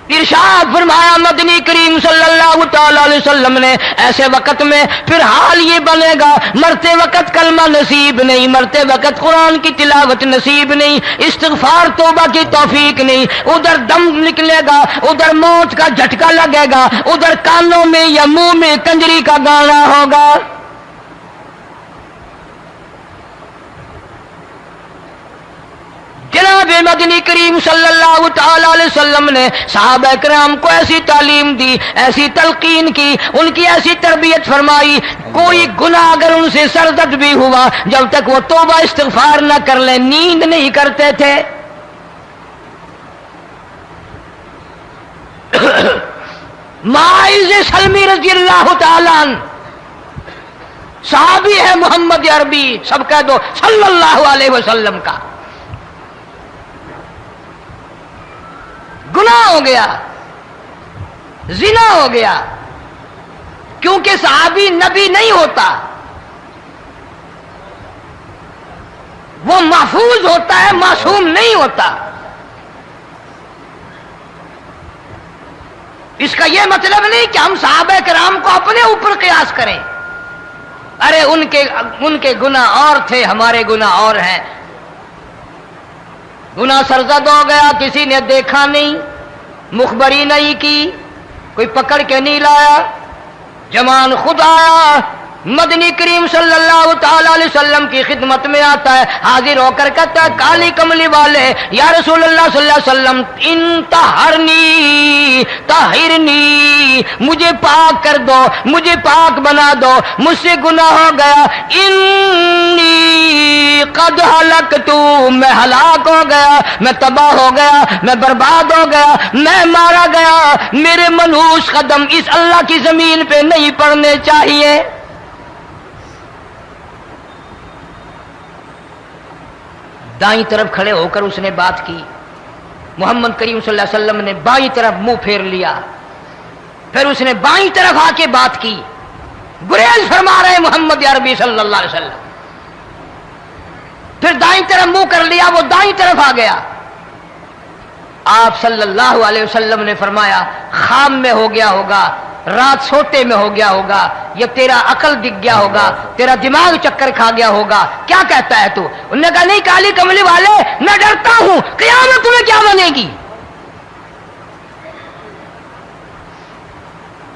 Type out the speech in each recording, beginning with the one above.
ارشاد فرمایا مدنی کریم صلی اللہ تعالی علیہ وسلم نے ایسے وقت میں پھر حال یہ بنے گا، مرتے وقت کلمہ نصیب نہیں، مرتے وقت قرآن کی تلاوت نصیب نہیں، استغفار توبہ کی توفیق نہیں، ادھر دم نکلے گا، ادھر موت کا جھٹکا لگے گا، ادھر کانوں میں یا منہ میں کنجری کا گانا ہوگا۔ جناب مدنی کریم صلی اللہ تعالی علیہ وسلم نے صحابہ کرام کو ایسی تعلیم دی، ایسی تلقین کی، ان کی ایسی تربیت فرمائی، کوئی گناہ اگر ان سے سرزد بھی ہوا، جب تک وہ توبہ استغفار نہ کر لیں نیند نہیں کرتے تھے۔ معاذ سلمی رضی اللہ تعالیٰ عنہ صحابی ہے محمد عربی، سب کہہ دو صلی اللہ علیہ وسلم کا۔ گناہ ہو گیا، زنا ہو گیا، کیونکہ صحابی نبی نہیں ہوتا، وہ محفوظ ہوتا ہے، معصوم نہیں ہوتا۔ اس کا یہ مطلب نہیں کہ ہم صحابہ کرام کو اپنے اوپر قیاس کریں، ارے ان کے گناہ اور تھے، ہمارے گناہ اور ہیں۔ گناہ سرزد ہو گیا، کسی نے دیکھا نہیں، مخبری نہیں کی، کوئی پکڑ کے نہیں لایا، جوان خود آیا، مدنی کریم صلی اللہ تعالی علیہ وسلم کی خدمت میں آتا ہے، حاضر ہو کر کہتا ہے کالی کملی والے یا رسول اللہ صلی اللہ علیہ وسلم انطہرنی طہرنی، مجھے پاک کر دو، مجھے پاک بنا دو، مجھ سے گناہ ہو گیا، انی قد ہلکت، میں ہلاک ہو گیا، میں تباہ ہو گیا، میں برباد ہو گیا، میں مارا گیا، میرے منحوس قدم اس اللہ کی زمین پہ نہیں پڑنے چاہیے۔ دائیں طرف کھڑے ہو کر اس نے بات کی، محمد کریم صلی اللہ علیہ وسلم نے بائیں طرف منہ پھیر لیا، پھر اس نے بائیں طرف آ کے بات کی، گریز فرما رہے محمد عربی صلی اللہ علیہ وسلم، پھر دائیں طرف منہ کر لیا، وہ دائیں طرف آ گیا۔ آپ صلی اللہ علیہ وسلم نے فرمایا خام میں ہو گیا ہوگا، رات سوتے میں ہو گیا ہوگا، یا تیرا عقل دکھ گیا ہوگا، تیرا دماغ چکر کھا گیا ہوگا، کیا کہتا ہے تو؟ انہوں نے کہا نہیں کالی کملی والے، میں ڈرتا ہوں قیامت میں کیا بنے گی۔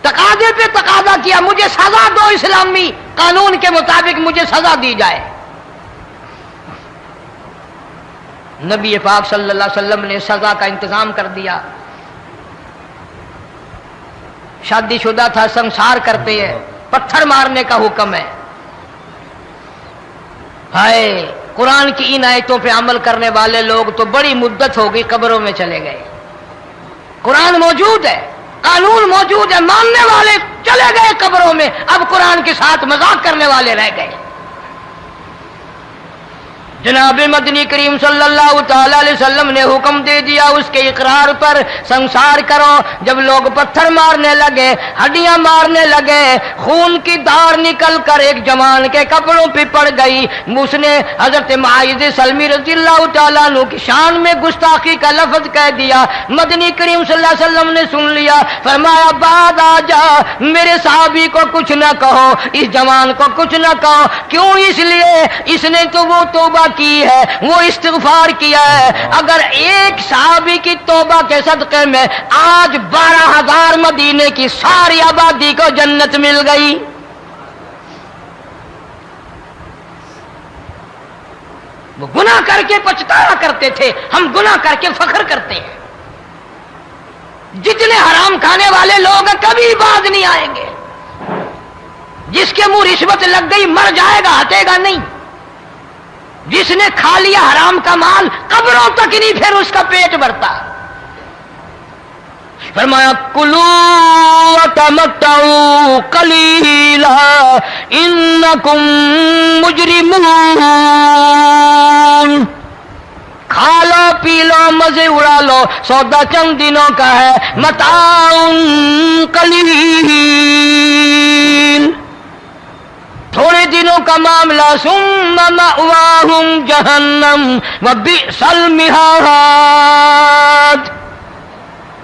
تقاضے پہ تقاضا کیا، مجھے سزا دو، اسلامی قانون کے مطابق مجھے سزا دی جائے۔ نبی پاک صلی اللہ علیہ وسلم نے سزا کا انتظام کر دیا۔ شادی شدہ تھا، سنسار کرتے ہیں، پتھر مارنے کا حکم ہے۔ ہائے قرآن کی ان آیتوں پہ عمل کرنے والے لوگ تو بڑی مدت ہو گئی قبروں میں چلے گئے۔ قرآن موجود ہے، قانون موجود ہے، ماننے والے چلے گئے قبروں میں، اب قرآن کے ساتھ مذاق کرنے والے رہ گئے۔ جناب مدنی کریم صلی اللہ تعالی علیہ وسلم نے حکم دے دیا اس کے اقرار پر سنسار کرو۔ جب لوگ پتھر مارنے لگے، ہڈیاں مارنے لگے، خون کی دھار نکل کر ایک جوان کے کپڑوں پہ پڑ گئی، اس نے حضرت معاذ سلمی رضی اللہ تعالیٰ عنہ کی شان میں گستاخی کا لفظ کہہ دیا۔ مدنی کریم صلی اللہ علیہ وسلم نے سن لیا، فرمایا بعد آ جا، میرے صحابی کو کچھ نہ کہو، اس جوان کو کچھ نہ کہو۔ کیوں؟ اس لیے اس نے تو وہ توبہ کی ہے، وہ استغفار کیا ہے۔ اگر ایک صحابی کی توبہ کے صدقے میں آج 12,000 مدینے کی ساری آبادی کو جنت مل گئی۔ وہ گناہ کر کے پچھتایا کرتے تھے، ہم گناہ کر کے فخر کرتے ہیں۔ جتنے حرام کھانے والے لوگ ہیں کبھی باز نہیں آئیں گے۔ جس کے منہ رشوت لگ گئی مر جائے گا، ہٹے گا نہیں۔ جس نے کھا لیا حرام کا مال قبروں تک نہیں پھر اس کا پیٹ بھرتا۔ فرمایا کلوا وتمتعوا قلیلا انکم مجرمون، کھا لو پی لو مزے اڑا لو، سودا چند دنوں کا ہے، متاع قلیل، تھوڑے دنوں کا معاملہ، ثم مأواہم جہنم وبئس المہاد،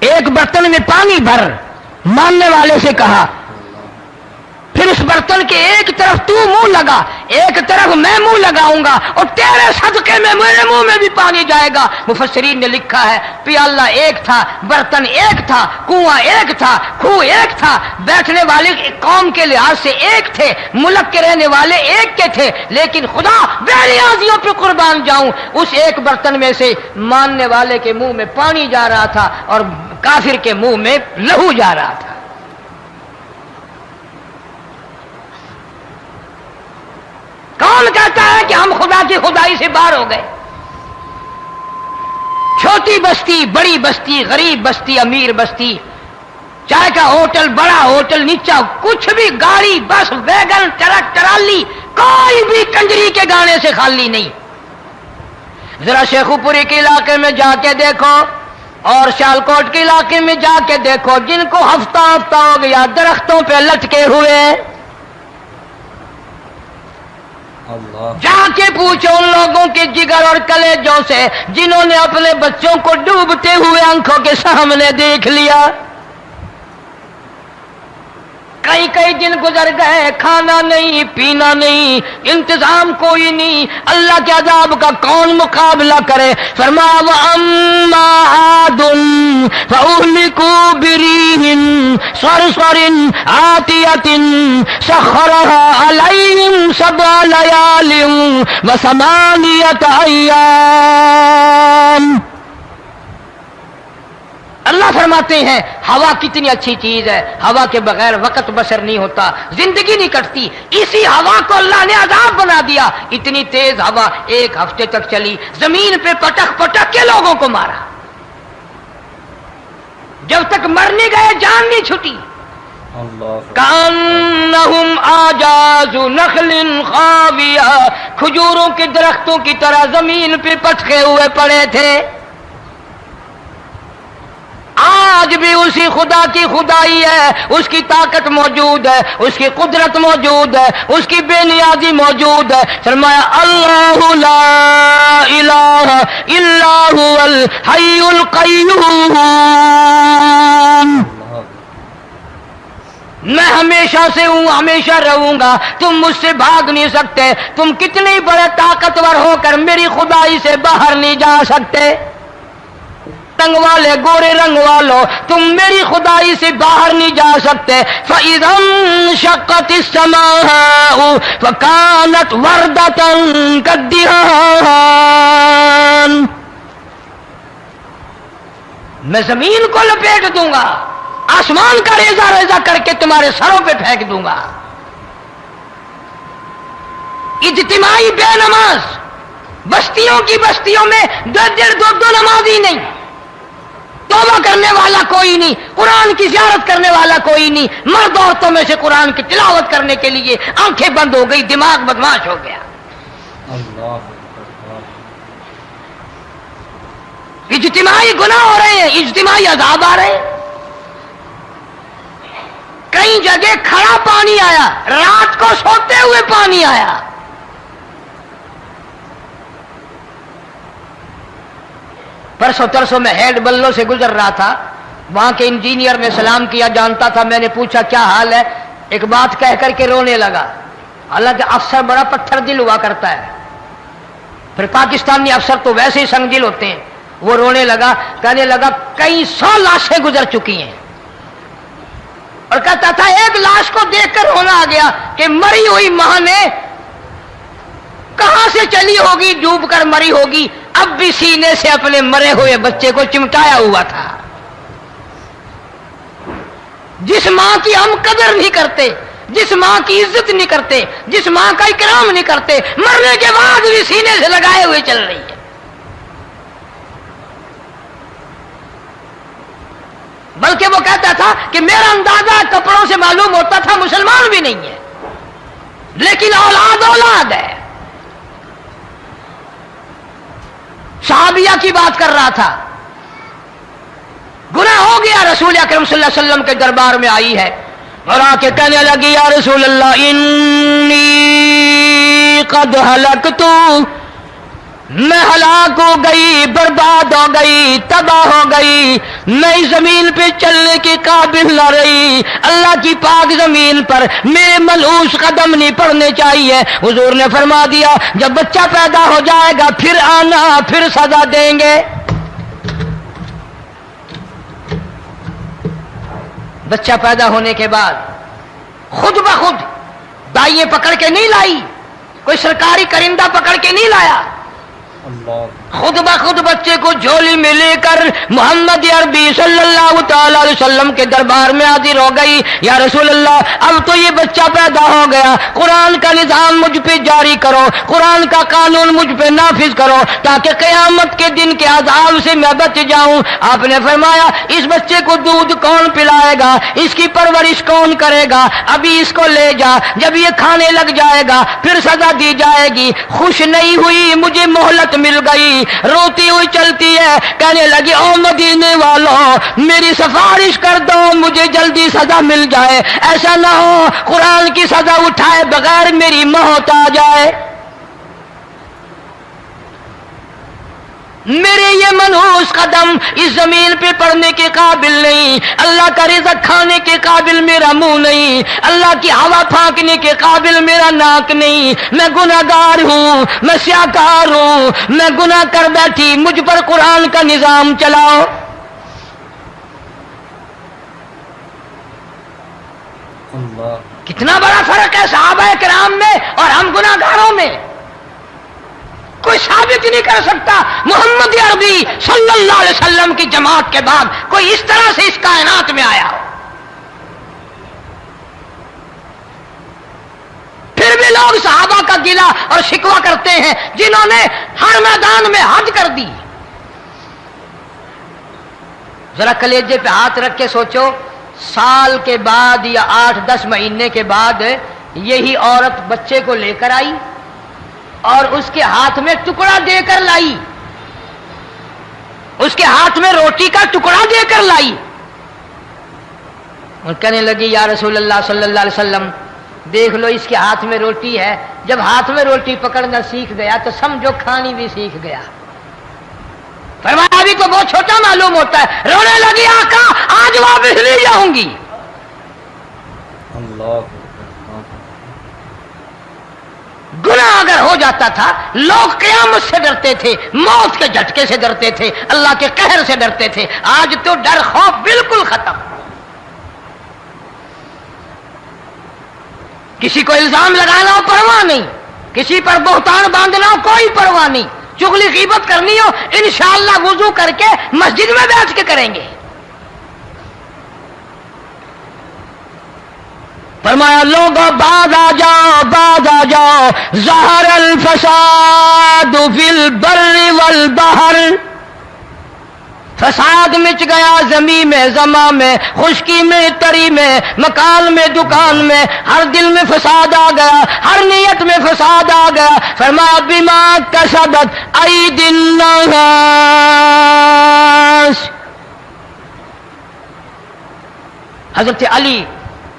ایک برتن میں پانی بھر، ماننے والے سے کہا، پھر اس برتن کے ایک طرف تو منہ لگا، ایک طرف میں منہ لگاؤں گا، اور تیرے صدقے میں میرے منہ میں بھی پانی جائے گا۔ مفسرین نے لکھا ہے پیالہ ایک تھا، برتن ایک تھا، کنواں ایک تھا، کھوہ ایک تھا، بیٹھنے والے قوم کے لحاظ سے ایک تھے، ملک کے رہنے والے ایک کے تھے، لیکن خدا بے نیازیوں پہ قربان جاؤں، اس ایک برتن میں سے ماننے والے کے منہ میں پانی جا رہا تھا اور کافر کے منہ میں لہو جا رہا تھا۔ کون کہتا ہے کہ ہم خدا کی خدائی سے باہر ہو گئے؟ چھوٹی بستی، بڑی بستی، غریب بستی، امیر بستی، چائے کا ہوٹل، بڑا ہوٹل، نیچا کچھ بھی، گاڑی، بس، ویگن، ٹرک، ٹرالی، کوئی بھی کنجری کے گانے سے خالی نہیں۔ ذرا شیخو پوری کے علاقے میں جا کے دیکھو اور سیالکوٹ کے علاقے میں جا کے دیکھو، جن کو ہفتہ ہفتہ ہو گیا درختوں پہ لٹکے ہوئے، جا کے پوچھو ان لوگوں کے جگر اور کلیجوں سے جنہوں نے اپنے بچوں کو ڈوبتے ہوئے آنکھوں کے سامنے دیکھ لیا۔ کئی کئی دن گزر گئے، کھانا نہیں، پینا نہیں، انتظام کوئی نہیں، اللہ کے عذاب کا کون مقابلہ کرے؟ فرمایا وَأَمَّا عَادٌ فَأُهْلِكُوا بِرِيحٍ صَرْصَرٍ عَاتِيَةٍ سَخَّرَهَا عَلَيْهِمْ سَبْعَ لَيَالٍ وَثَمَانِيَةَ أَيَّامٍ۔ اللہ فرماتے ہیں ہوا کتنی اچھی چیز ہے، ہوا کے بغیر وقت بسر نہیں ہوتا، زندگی نہیں کٹتی، اسی ہوا کو اللہ نے عذاب بنا دیا۔ اتنی تیز ہوا ایک ہفتے تک چلی، زمین پہ پٹک پٹک کے لوگوں کو مارا، جب تک مر نہیں گئے جان نہیں چھٹی۔ کأنہم اعجاز نخل خاویہ، کھجوروں کے درختوں کی طرح زمین پہ پٹکے ہوئے پڑے تھے۔ آج بھی اسی خدا کی خدائی ہے، اس کی طاقت موجود ہے، اس کی قدرت موجود ہے، اس کی بے نیازی موجود ہے۔ فرمایا اللہ لا الہ الا هو الحی القیوم، میں ہمیشہ سے ہوں، ہمیشہ رہوں گا، تم مجھ سے بھاگ نہیں سکتے، تم کتنے بڑے طاقتور ہو کر میری خدائی سے باہر نہیں جا سکتے۔ رنگ والے، گورے رنگ والو، تم میری خدائی سے باہر نہیں جا سکتے۔ فَإِذَا انشَقَّتِ السَّمَاءُ فَكَانَتْ وَرْدَةً كَالدِّهَانِ، میں زمین کو لپیٹ دوں گا، آسمان کا ریزہ ریزہ کر کے تمہارے سروں پہ پھینک دوں گا۔ اجتماعی بے نماز، بستیوں کی بستیوں میں دو نمازی نہیں، توبہ کرنے والا کوئی نہیں، قرآن کی زیارت کرنے والا کوئی نہیں، مرد عورتوں میں سے قرآن کی تلاوت کرنے کے لیے آنکھیں بند ہو گئی، دماغ بدماش ہو گیا۔ اجتماعی گناہ ہو رہے ہیں، اجتماعی عذاب آ رہے ہیں۔ کئی جگہ کھڑا پانی آیا، رات کو سوتے ہوئے پانی آیا۔ پرسوں ترسوں میں ہیڈ بلوں سے گزر رہا تھا، وہاں کے انجینئر نے سلام کیا، جانتا تھا، میں نے پوچھا کیا حال ہے، ایک بات کہہ کر کے رونے لگا، حالانکہ افسر بڑا پتھر دل ہوا کرتا ہے، پھر پاکستانی افسر تو ویسے ہی سنگ دل ہوتے ہیں۔ وہ رونے لگا، کہنے لگا کئی 100 لاشیں گزر چکی ہیں، اور کہتا تھا ایک لاش کو دیکھ کر رونا آ گیا کہ مری ہوئی ماں نے کہاں سے چلی ہوگی، ڈوب کر مری ہوگی، اب بھی سینے سے اپنے مرے ہوئے بچے کو چمٹایا ہوا تھا۔ جس ماں کی ہم قدر نہیں کرتے، جس ماں کی عزت نہیں کرتے، جس ماں کا اکرام نہیں کرتے، مرنے کے بعد بھی سینے سے لگائے ہوئے چل رہی ہے۔ بلکہ وہ کہتا تھا کہ میرا اندازہ کپڑوں سے معلوم ہوتا تھا مسلمان بھی نہیں ہے، لیکن اولاد اولاد ہے۔ صحابیہ کی بات کر رہا تھا، گناہ ہو گیا، رسول اکرم صلی اللہ علیہ وسلم کے دربار میں آئی ہے اور آ کے کہنے لگی یا رسول اللہ انی قد ہلکت، میں ہلاک ہو گئی، برباد ہو گئی، تباہ ہو گئی، میں اس زمین پہ چلنے کے قابل نہ رہی، اللہ کی پاک زمین پر میرے ملعوس قدم نہیں پڑنے چاہیے۔ حضور نے فرما دیا جب بچہ پیدا ہو جائے گا پھر آنا، پھر سزا دیں گے۔ بچہ پیدا ہونے کے بعد خود بخود دائیں پکڑ کے نہیں لائی، کوئی سرکاری کرندہ پکڑ کے نہیں لایا، خود بخود بچے کو جھولی میں لے کر محمد عربی صلی اللہ تعالی علیہ وسلم کے دربار میں حاضر ہو گئی۔ یا رسول اللہ اب تو یہ بچہ پیدا ہو گیا، قرآن کا نظام مجھ پہ جاری کرو، قرآن کا قانون مجھ پہ نافذ کرو تاکہ قیامت کے دن کے عذاب سے میں بچ جاؤں۔ آپ نے فرمایا اس بچے کو دودھ کون پلائے گا، اس کی پرورش کون کرے گا، ابھی اس کو لے جا، جب یہ کھانے لگ جائے گا پھر سزا دی جائے گی۔ خوش نہیں ہوئی، مجھے مہلت مل گئی، روتی ہوئی چلتی ہے، کہنے لگی او مدینے والوں میری سفارش کر دو، مجھے جلدی سزا مل جائے، ایسا نہ ہو قرآن کی سزا اٹھائے بغیر میری موت آ جائے۔ میرے یہ منحوس قدم اس زمین پہ پڑنے کے قابل نہیں، اللہ کا رزق کھانے کے قابل میرا منہ نہیں، اللہ کی ہوا پھانکنے کے قابل میرا ناک نہیں، میں گناہگار ہوں، میں سیاکار ہوں، میں گناہ کر بیٹھی، مجھ پر قرآن کا نظام چلاؤ۔ اللہ کتنا بڑا فرق ہے صحابہ کرام میں اور ہم گناہگاروں میں، کوئی ثابت نہیں کر سکتا محمد عربی صلی اللہ علیہ وسلم کی جماعت کے بعد کوئی اس طرح سے اس کائنات میں آیا ہو۔ پھر بھی لوگ صحابہ کا گلہ اور شکوہ کرتے ہیں جنہوں نے ہر میدان میں حد کر دی۔ ذرا کلیجے پہ ہاتھ رکھ کے سوچو، سال کے بعد یا 8-10 مہینے کے بعد یہی عورت بچے کو لے کر آئی اور اس کے ہاتھ میں ٹکڑا دے کر لائی، اس کے ہاتھ میں روٹی کا ٹکڑا دے کر لائی اور کہنے لگی یا رسول اللہ صلی اللہ علیہ وسلم دیکھ لو اس کے ہاتھ میں روٹی ہے، جب ہاتھ میں روٹی پکڑنا سیکھ گیا تو سمجھو کھانی بھی سیکھ گیا۔ فرمایا ابھی تو بہت چھوٹا معلوم ہوتا ہے، رونے لگی آقا آج واپس لے جاؤں گی۔ اللہ گناہ اگر ہو جاتا تھا لوگ قیامت سے ڈرتے تھے، موت کے جھٹکے سے ڈرتے تھے، اللہ کے قہر سے ڈرتے تھے، آج تو ڈر خوف بالکل ختم۔ کسی کو الزام لگانا ہو پرواہ نہیں، کسی پر بہتان باندھنا ہو کوئی پرواہ نہیں، چغلی غیبت کرنی ہو انشاءاللہ وضو کر کے مسجد میں بیٹھ کے کریں گے۔ فرمایا لوگوں بعد آ جاؤ، بعد آ جاؤ، ظہر الفساد فی البر والبحر، فساد مچ گیا زمین میں، زماں میں، خشکی میں، تری میں، مکان میں، دکان میں، ہر دل میں فساد آ گیا، ہر نیت میں فساد آ گیا۔ فرمایا بما کسبت ایدی الناس، حضرت علی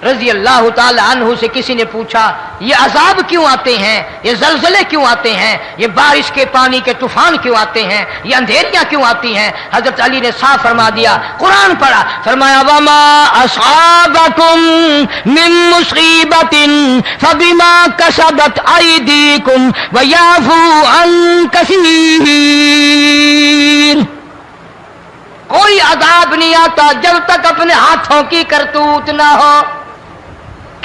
رضی اللہ تعالی عنہ سے کسی نے پوچھا یہ عذاب کیوں آتے ہیں، یہ زلزلے کیوں آتے ہیں، یہ بارش کے پانی کے طوفان کیوں آتے ہیں، یہ اندھیریاں کیوں آتی ہیں؟ حضرت علی نے صاف فرما دیا، قرآن پڑھا، فرمایا وما اصابکم من مصیبت فبما کسبت ایدیکم ویعفو عن کثیر۔ کوئی عذاب نہیں آتا جب تک اپنے ہاتھوں کی کرتوت نہ ہو۔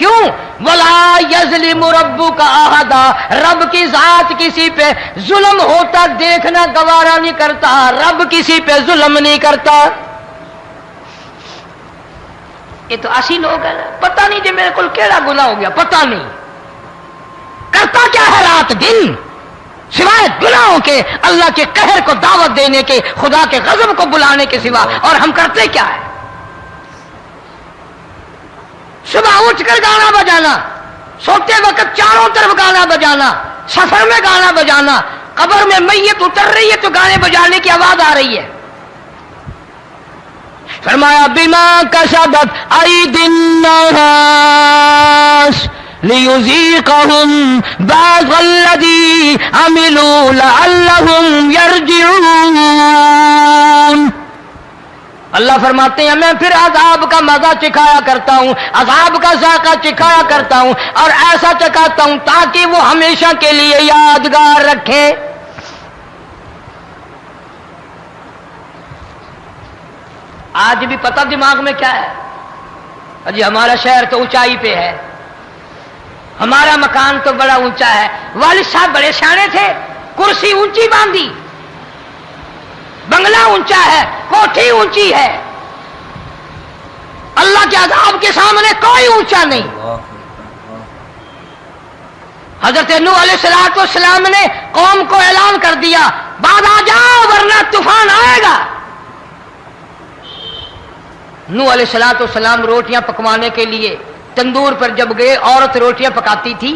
کیوں؟ وَلَا يَظْلِمُ رَبُّكَ أَحَدًا، رب کی ذات کسی پہ ظلم ہوتا دیکھنا گوارا نہیں کرتا، رب کسی پہ ظلم نہیں کرتا۔ یہ تو اسی لوگ ہیں، پتہ نہیں جی میرے کو کیڑا گناہ ہو گیا، پتہ نہیں کرتا کیا ہے رات دن سوائے گناہوں کے، اللہ کے قہر کو دعوت دینے کے، خدا کے غضب کو بلانے کے سوا، اور ہم کرتے کیا ہے؟ صبح اٹھ کر گانا بجانا، سوتے وقت چاروں طرف گانا بجانا، سفر میں گانا بجانا، قبر میں میت اتر رہی ہے تو گانے بجانے کی آواز آ رہی ہے۔ فرمایا بما کسبت ایدی الناس لیذیقہم بعض الذی عملوا لعلہم یرجعون۔ اللہ فرماتے ہیں میں پھر عذاب کا مزہ چکھایا کرتا ہوں، عذاب کا ذائقہ چکھایا کرتا ہوں، اور ایسا چکھاتا ہوں تاکہ وہ ہمیشہ کے لیے یادگار رکھے۔ آج بھی پتہ دماغ میں کیا ہے؟ جی ہمارا شہر تو اونچائی پہ ہے، ہمارا مکان تو بڑا اونچا ہے، والد صاحب بڑے سیانے تھے، کرسی اونچی باندھی، بنگلہ اونچا ہے، کوٹھی اونچی ہے، اللہ کے عذاب کے سامنے کوئی اونچا نہیں۔ حضرت نوح علیہ السلام نے قوم کو اعلان کر دیا بعد آ جاؤ ورنہ طوفان آئے گا۔ نوح علیہ السلام روٹیاں پکوانے کے لیے تندور پر جب گئے، عورت روٹیاں پکاتی تھی۔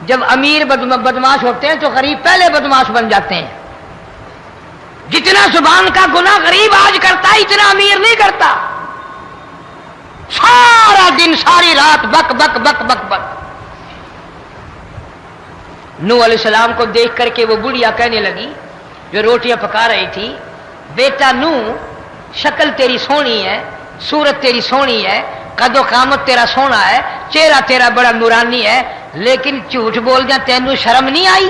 جب امیر بدماش ہوتے ہیں تو غریب پہلے بدماش بن جاتے ہیں۔ جتنا زبان کا گناہ غریب آج کرتا ہے اتنا امیر نہیں کرتا۔ سارا دن ساری رات بک بک بک بک بک۔ نوح علیہ السلام کو دیکھ کر کے وہ بڑھیا کہنے لگی جو روٹیاں پکا رہی تھی، بیٹا نوح شکل تیری سونی ہے، صورت تیری سونی ہے، قد و قامت تیرا سونا ہے، چہرہ تیرا بڑا نورانی ہے، لیکن جھوٹ بول جا تینوں شرم نہیں آئی؟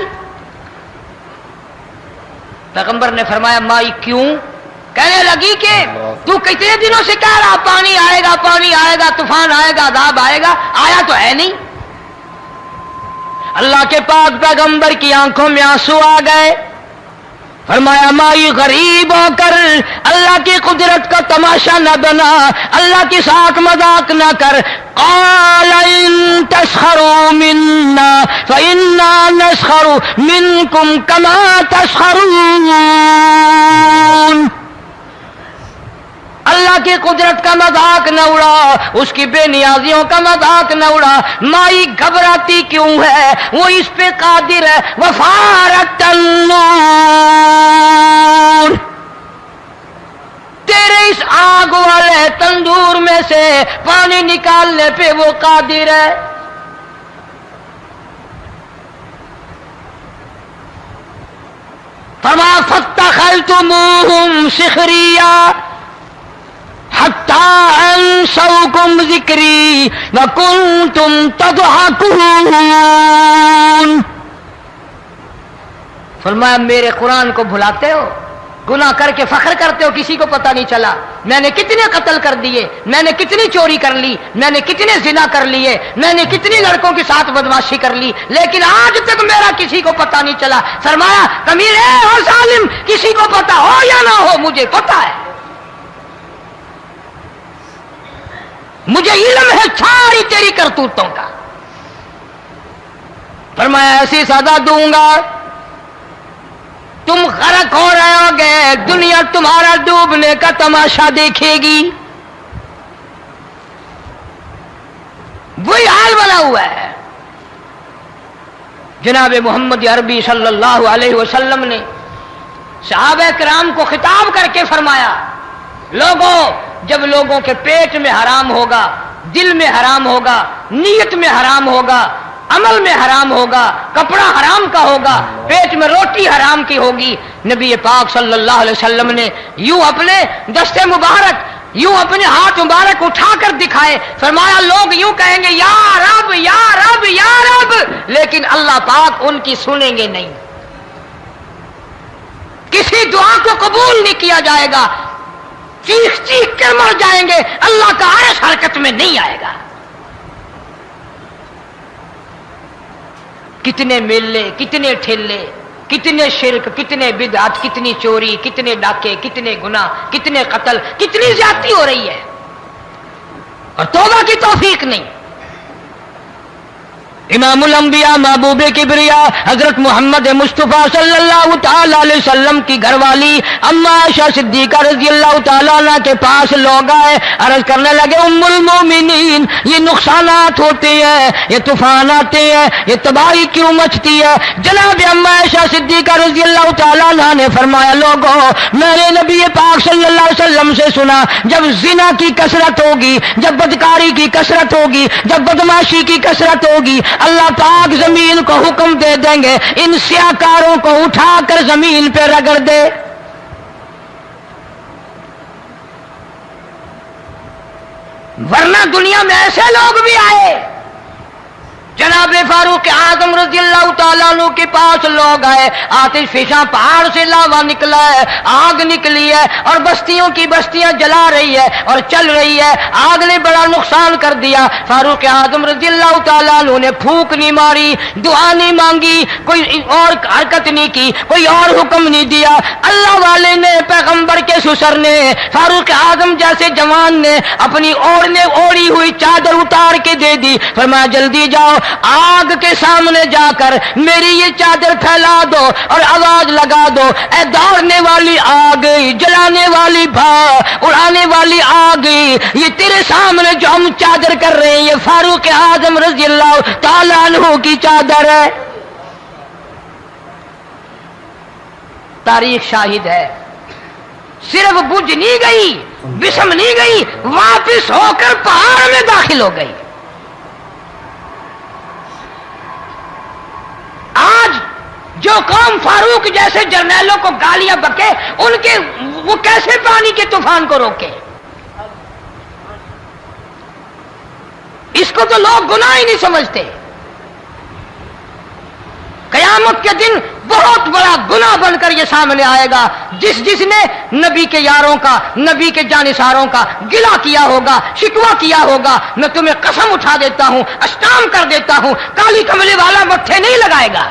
پیغمبر نے فرمایا مائی کیوں؟ کہنے لگی کہ تو کتنے دنوں سے کہہ رہا پانی آئے گا، پانی آئے گا، طوفان آئے گا، عذاب آئے گا، آیا تو ہے نہیں۔ اللہ کے پاک پیغمبر کی آنکھوں میں آنسو آ گئے۔ فرمایا مائی غریب ہو کر اللہ کی قدرت کا تماشا نہ بنا، اللہ کی ساتھ مذاق نہ کر۔ قال ان تسخروا منا فإنا نسخر منكم كما تسخرون۔ اللہ کی قدرت کا مذاق نہ اڑا، اس کی بے نیازیوں کا مذاق نہ اڑا۔ مائی گھبراتی کیوں ہے؟ وہ اس پہ قادر ہے۔ وفارت النور، تیرے اس آگ والے تندور میں سے پانی نکالنے پہ وہ قادر ہے۔ فما فاتخذتموہم سخریا حتی انسوکم ذکری وکنتم تضحکون۔ فرمایا میرے قرآن کو بھلاتے ہو، گناہ کر کے فخر کرتے ہو، کسی کو پتہ نہیں چلا میں نے کتنے قتل کر دیے، میں نے کتنی چوری کر لی، میں نے کتنے زنا کر لیے، میں نے کتنی لڑکوں کے ساتھ بدماشی کر لی، لیکن آج تک میرا کسی کو پتہ نہیں چلا۔ فرمایا کمینے اور ظالم، کسی کو پتہ ہو یا نہ ہو مجھے پتہ ہے، مجھے علم ہے ساری تیری کرتوتوں کا۔ فرمایا ایسی سزا دوں گا تم غرق ہو رہے ہو گے، دنیا تمہارا ڈوبنے کا تماشا دیکھے گی۔ وہی حال بنا ہوا ہے۔ جناب محمد عربی صلی اللہ علیہ وسلم نے صحابہ کرام کو خطاب کر کے فرمایا لوگوں، جب لوگوں کے پیٹ میں حرام ہوگا، دل میں حرام ہوگا، نیت میں حرام ہوگا، عمل میں حرام ہوگا، کپڑا حرام کا ہوگا، پیٹ میں روٹی حرام کی ہوگی، نبی پاک صلی اللہ علیہ وسلم نے یوں اپنے دست مبارک، یوں اپنے ہاتھ مبارک اٹھا کر دکھائے، فرمایا لوگ یوں کہیں گے یا رب یا رب یا رب، لیکن اللہ پاک ان کی سنیں گے نہیں، کسی دعا کو قبول نہیں کیا جائے گا، چیخ چیخ کر مر جائیں گے، اللہ کا عرش حرکت میں نہیں آئے گا۔ کتنے میلے، کتنے ٹھیلے، کتنے شرک، کتنے بدعت، کتنی چوری، کتنے ڈاکے، کتنے گناہ، کتنے قتل، کتنی زیادتی ہو رہی ہے اور توبہ کی توفیق نہیں۔ امام الانبیاء محبوب کبریا حضرت محمد مصطفیٰ صلی اللہ تعالی علیہ وسلم کی گھر والی اما عائشہ صدیقہ رضی اللہ تعالیٰ عنہ کے پاس لوگ آئے، عرض کرنے لگے ام المومنین یہ نقصانات ہوتے ہیں، یہ طوفان آتے ہیں، یہ تباہی کیوں مچتی ہے؟ جناب اما عائشہ صدیقہ رضی اللہ تعالیٰ عنہ نے فرمایا لوگوں، میں نے نبی پاک صلی اللہ علیہ وسلم سے سنا جب زنا کی کثرت ہوگی، جب بدکاری کی کثرت ہوگی، جب بدماشی کی کثرت ہوگی، اللہ پاک زمین کو حکم دے دیں گے ان سیاکاروں کو اٹھا کر زمین پہ رگڑ دے۔ ورنہ دنیا میں ایسے لوگ بھی آئے. جناب فاروق اعظم رضی اللہ تعالیٰ عنہ کے پاس لوگ آئے. آتش فشاں پہاڑ سے لاوا نکلا ہے, آگ نکلی ہے اور بستیوں کی بستیاں جلا رہی ہے اور چل رہی ہے. آگ نے بڑا نقصان کر دیا. فاروق اعظم رضی اللہ تعالیٰ عنہ نے پھونک نہیں ماری, دعا نہیں مانگی, کوئی اور حرکت نہیں کی, کوئی اور حکم نہیں دیا. اللہ والے نے, پیغمبر کے سسر نے, فاروق اعظم جیسے جوان نے اپنی اوڑھی ہوئی چادر اتار کے دے دی. فرمایا جلدی جاؤ, آگ کے سامنے جا کر میری یہ چادر پھیلا دو اور آواز لگا دو, اے دوڑنے والی آگ, جلانے والی اڑانے والی آگ, یہ تیرے سامنے جو ہم چادر کر رہے ہیں یہ فاروق اعظم رضی اللہ تعالیٰ عنہ کی چادر ہے. تاریخ شاہد ہے. صرف بجھ نہیں گئی, بسم نہیں گئی, واپس ہو کر پہاڑ میں داخل ہو گئی. آج جو قوم فاروق جیسے جرنیلوں کو گالیاں بکے, ان کے وہ کیسے پانی کے طوفان کو روکے؟ اس کو تو لوگ گناہ ہی نہیں سمجھتے. قیامت کے دن بہت بڑا گناہ بن کر یہ سامنے آئے گا. جس نے نبی کے یاروں کا, نبی کے جانثاروں کا گلہ کیا ہوگا, شکوہ کیا ہوگا, میں تمہیں قسم اٹھا دیتا ہوں, اشتام کر دیتا ہوں, کالی کملی والا مٹھے نہیں لگائے گا.